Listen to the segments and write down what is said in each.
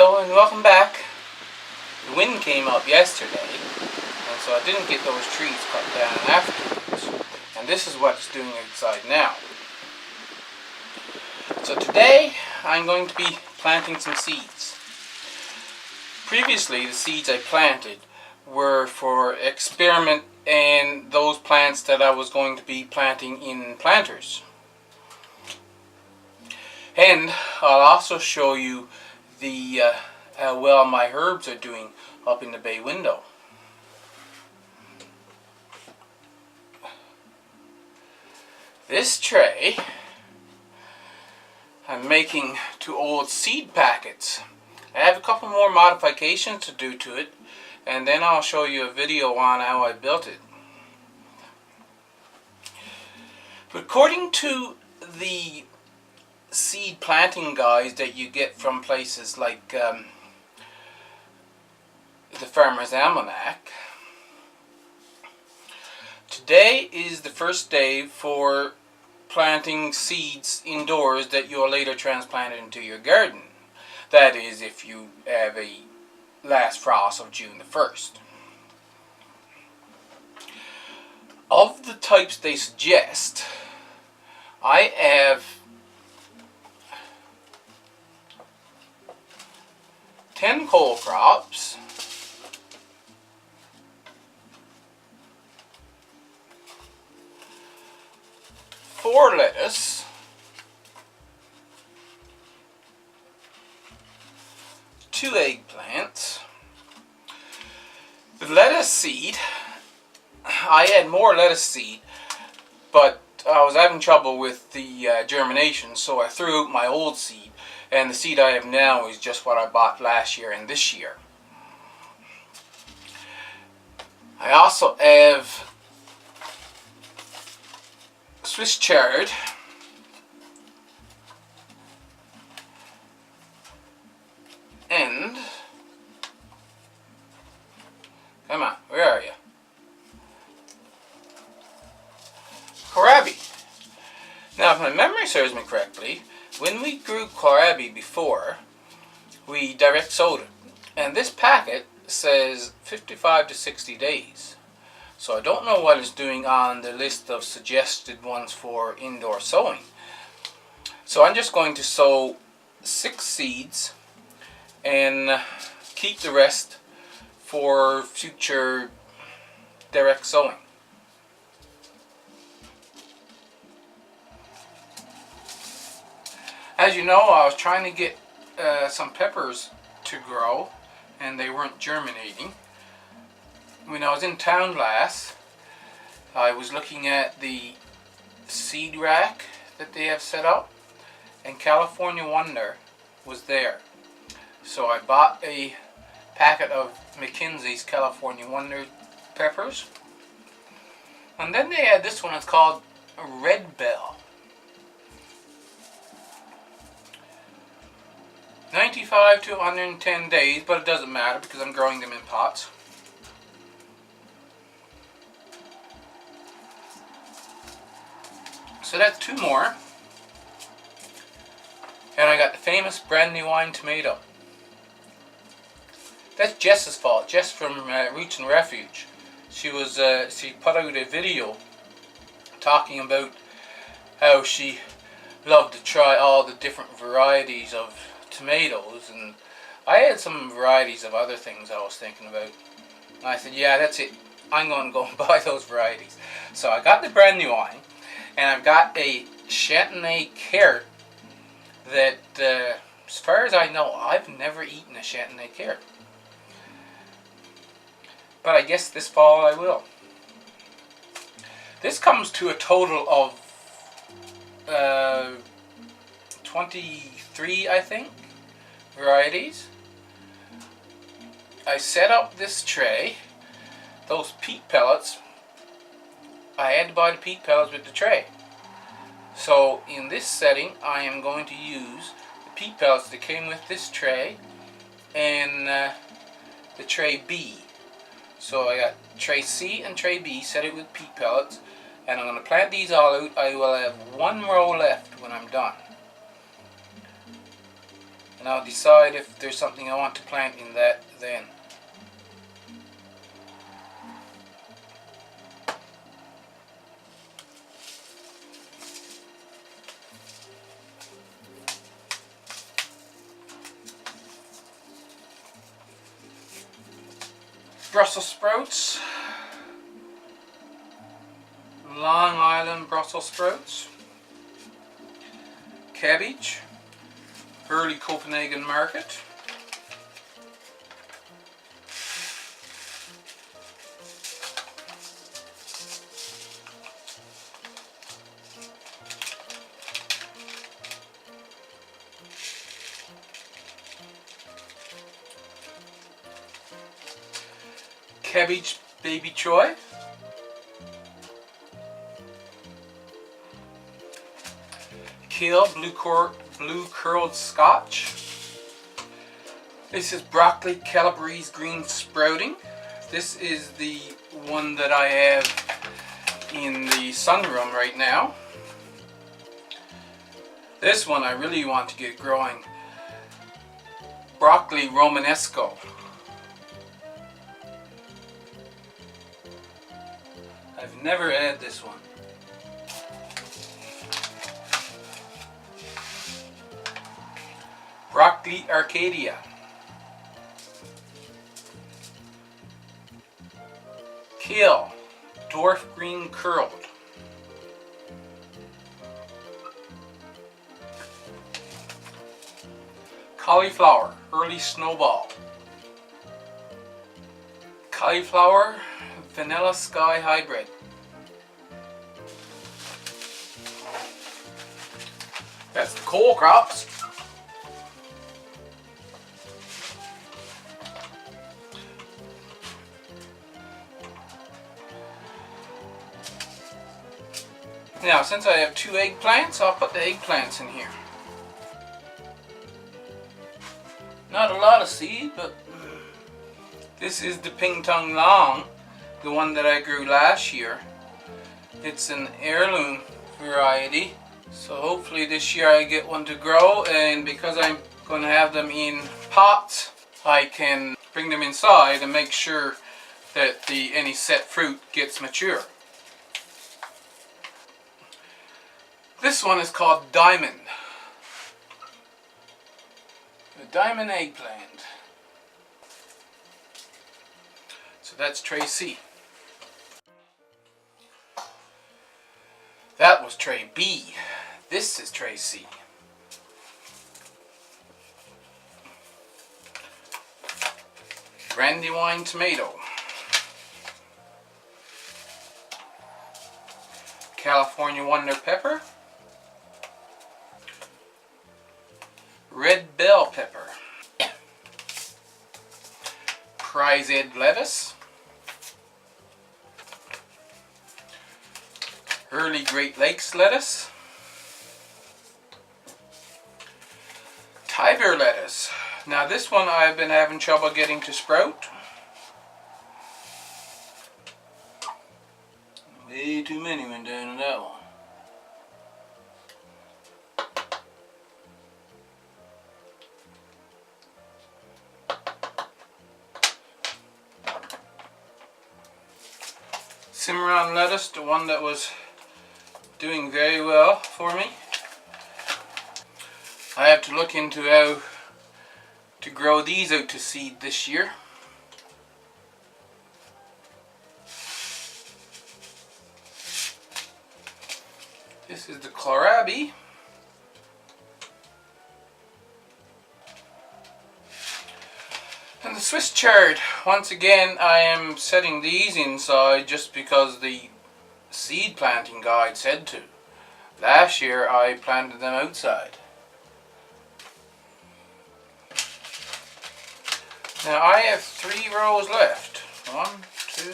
Hello and welcome back. The wind came up yesterday, and so I didn't get those trees cut down afterwards. And this is what it's doing outside now. So today I'm going to be planting some seeds. Previously the seeds I planted were for experiment and those plants that I was going to be planting in planters. And I'll also show you how well my herbs are doing up in the bay window. This tray I'm making to old seed packets. I have a couple more modifications to do to it, and then I'll show you a video on how I built it. But according to the seed planting guides that you get from places like the Farmer's Almanac, today is the first day for planting seeds indoors that you'll later transplant into your garden. That is, if you have a last frost of June the 1st. Of the types they suggest, I have 10 cole crops, 4 lettuce, 2 eggplants. The lettuce seed, I had more lettuce seed, but I was having trouble with the germination, so I threw out my old seed, and the seed I have now is just what I bought last year and this year. I also have Swiss chard, and come on, where are you? Kohlrabi. Now, if my memory serves me correctly, when we grew kohlrabi before, we direct sowed it, and this packet says 55 to 60 days. So I don't know what it's doing on the list of suggested ones for indoor sowing. So I'm just going to sow 6 seeds and keep the rest for future direct sowing. As you know, I was trying to get some peppers to grow, and they weren't germinating. When I was in town last, I was looking at the seed rack that they have set up, and California Wonder was there. So I bought a packet of McKinsey's California Wonder peppers, and then they had this one. It's called a Red Bell. 95 to 110 days, but it doesn't matter because I'm growing them in pots. So that's 2 more. And I got the famous Brandywine tomato. That's Jess's fault. Jess from Roots and Refuge. She put out a video talking about how she loved to try all the different varieties of tomatoes, and I had some varieties of other things I was thinking about. And I said, yeah, that's it. I'm going to go and buy those varieties. So I got the Brandywine, and I've got a Chantenay carrot that, as far as I know, I've never eaten a Chantenay carrot. But I guess this fall I will. This comes to a total of 23, I think, varieties. I set up this tray. Those peat pellets, I had to buy the peat pellets with the tray. So in this setting, I am going to use the peat pellets that came with this tray and the tray B. So I got tray C and tray B, set it with peat pellets, and I'm going to plant these all out. I will have 1 row left when I'm done. and I'll decide if there's something I want to plant in that then. Brussels sprouts, Long Island Brussels sprouts, cabbage, early Copenhagen market, cabbage baby choy, kale blue curled scotch. This is broccoli calabrese green sprouting. This is the one that I have in the sunroom right now. This one I really want to get growing. Broccoli romanesco. I've never had this one. Broccoli Arcadia. Kale, dwarf green curled. Cauliflower, early snowball. Cauliflower, vanilla sky hybrid. That's the cole crops. Now, since I have 2 eggplants, I'll put the eggplants in here. Not a lot of seed, but this is the Ping Tong Long, the one that I grew last year. It's an heirloom variety, so hopefully this year I get one to grow, and because I'm going to have them in pots, I can bring them inside and make sure that any set fruit gets mature. This one is called Diamond. A diamond eggplant. So that's tray C. That was tray B. This is tray C. Brandywine tomato. California wonder pepper. Red bell pepper. Prize Ed lettuce. Early Great Lakes lettuce. Tiger lettuce. Now this one I've been having trouble getting to sprout. Way too many went down in that one. Cimarron lettuce, the one that was doing very well for me. I have to look into how to grow these out to seed this year. This is the kohlrabi. And the Swiss chard. Once again, I am setting these inside just because the seed planting guide said to. Last year I planted them outside. Now I have 3 rows left. 1, 2,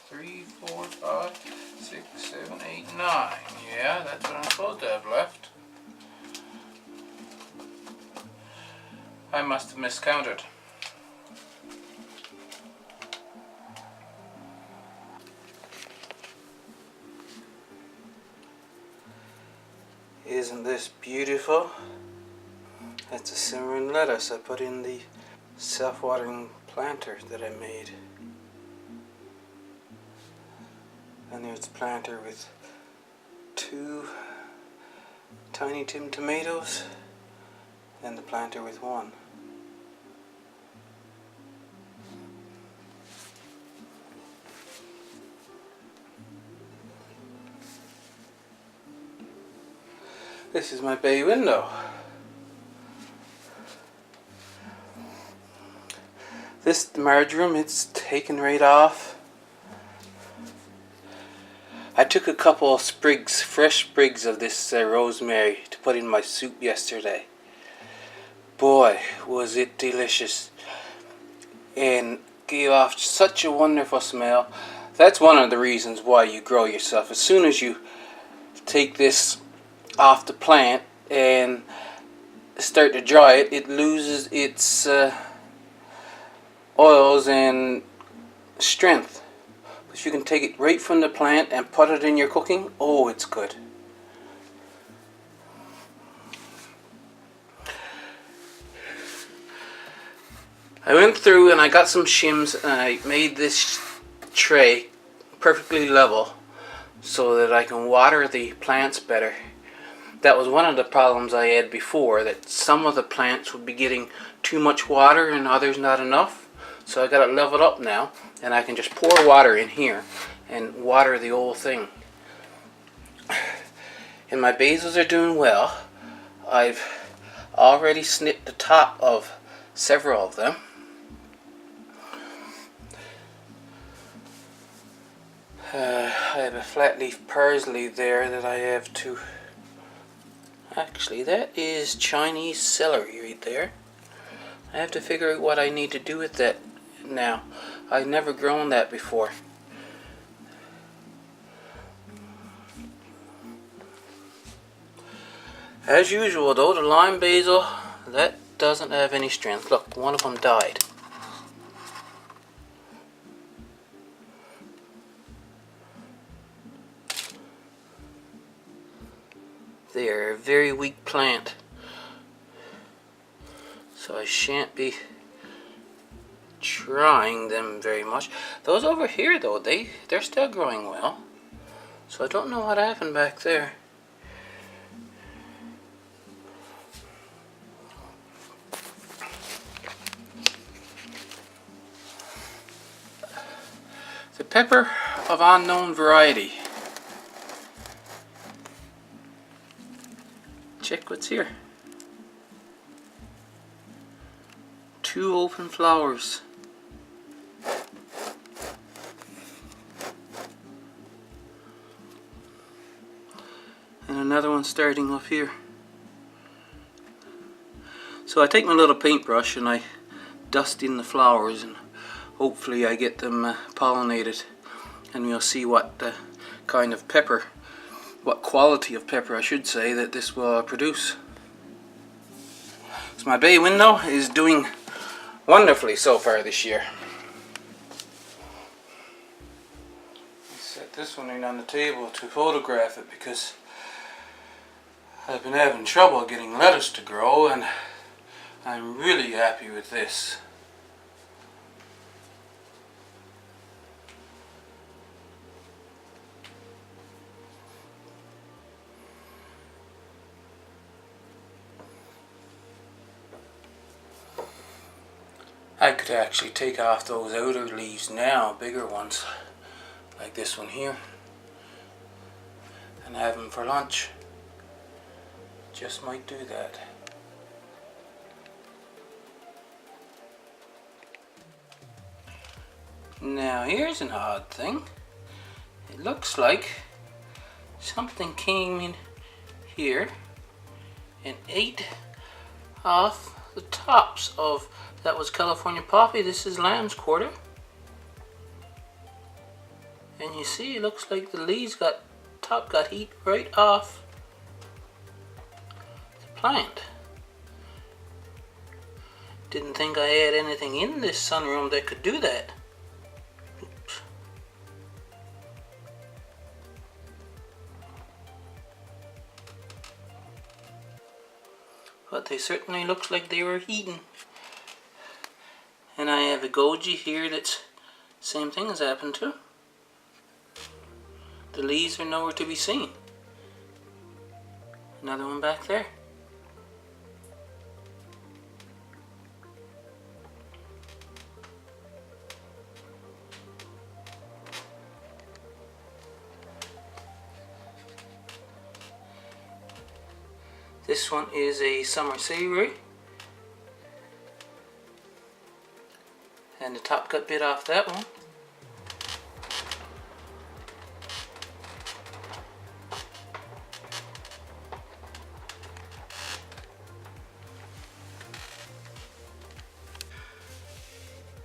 3, 4, 5, 6, 7, 8, 9. Yeah, that's what I'm supposed to have left. I must have miscounted. Isn't this beautiful? That's a simmering lettuce I put in the self-watering planter that I made. And there's the planter with 2 Tiny Tim tomatoes and the planter with 1. This is my bay window. This marjoram, it's taken right off. I took a couple of sprigs, fresh sprigs of this rosemary to put in my soup yesterday. Boy, was it delicious and gave off such a wonderful smell. That's one of the reasons why you grow yourself. As soon as you take this off the plant and start to dry it, it loses its oils and strength. But you can take it right from the plant and put it in your cooking. Oh, it's good. I went through and I got some shims and I made this tray perfectly level so that I can water the plants better. That was one of the problems I had before, that some of the plants would be getting too much water and others not enough. So I got it leveled up now, and I can just pour water in here and water the whole thing. And my basils are doing well. I've already snipped the top of several of them. I have a flat leaf parsley there that I have to... Actually, that is Chinese celery right there. I have to figure out what I need to do with that now. I've never grown that before. As usual though, the lime basil, that doesn't have any strength. Look, one of them died. They are a very weak plant, so I shan't be trying them very much. Those over here though, they're still growing well, so I don't know what happened back there. The pepper of unknown variety. Check what's here. 2 open flowers. And another one starting up here. So I take my little paintbrush and I dust in the flowers and hopefully I get them pollinated, and we'll see what kind of pepper, what quality of pepper I should say, that this will produce. So my bay window is doing wonderfully so far this year. I set this one in on the table to photograph it because I've been having trouble getting lettuce to grow, and I'm really happy with this. I could actually take off those outer leaves now, bigger ones, like this one here, and have them for lunch. Just might do that. Now here's an odd thing. It looks like something came in here and ate off the tops of... That was California poppy. This is lamb's quarter. And you see, it looks like the leaves got eat right off the plant. Didn't think I had anything in this sunroom that could do that. Oops. but they certainly looked like they were eaten. And I have a goji here that's same thing has happened to. The leaves are nowhere to be seen. Another one back there. This one is a summer savory. And the top got bit off that one.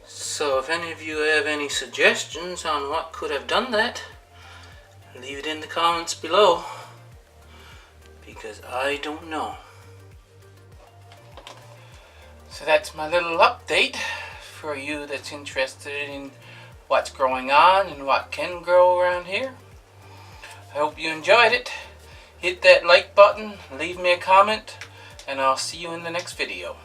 So if any of you have any suggestions on what could have done that, leave it in the comments below, because I don't know. So that's my little update for you that's interested in what's growing on and what can grow around here. I hope you enjoyed it. Hit that like button, leave me a comment, and I'll see you in the next video.